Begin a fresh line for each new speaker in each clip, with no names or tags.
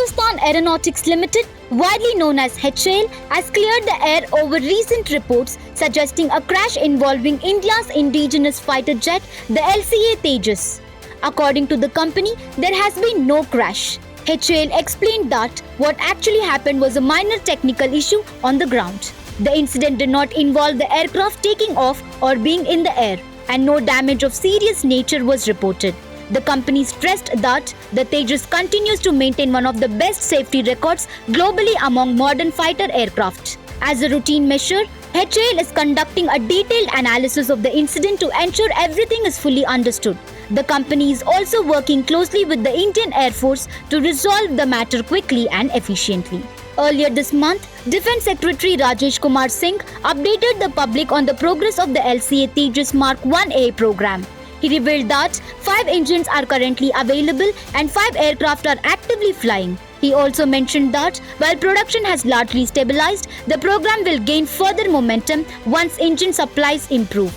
Hindustan Aeronautics Limited, widely known as HAL, has cleared the air over recent reports suggesting a crash involving India's indigenous fighter jet, the LCA Tejas. According to the company, there has been no crash. HAL explained that what actually happened was a minor technical issue on the ground. The incident did not involve the aircraft taking off or being in the air, and no damage of serious nature was reported. The company stressed that the Tejas continues to maintain one of the best safety records globally among modern fighter aircraft. As a routine measure, HAL is conducting a detailed analysis of the incident to ensure everything is fully understood. The company is also working closely with the Indian Air Force to resolve the matter quickly and efficiently. Earlier this month, Defence Secretary Rajesh Kumar Singh updated the public on the progress of the LCA Tejas Mark 1A program. He revealed that 5 engines are currently available and 5 aircraft are actively flying. He also mentioned that while production has largely stabilized, the program will gain further momentum once engine supplies improve.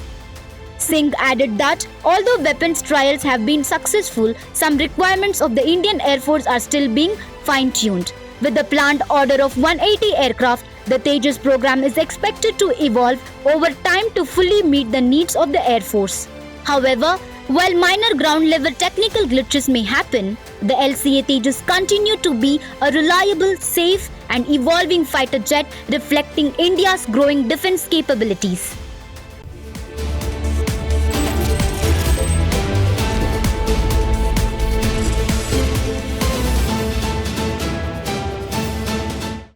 Singh added that although weapons trials have been successful, some requirements of the Indian Air Force are still being fine-tuned. With the planned order of 180 aircraft, the Tejas program is expected to evolve over time to fully meet the needs of the Air Force. However, while minor ground-level technical glitches may happen, the LCA Tejas continue to be a reliable, safe and evolving fighter jet reflecting India's growing defense capabilities.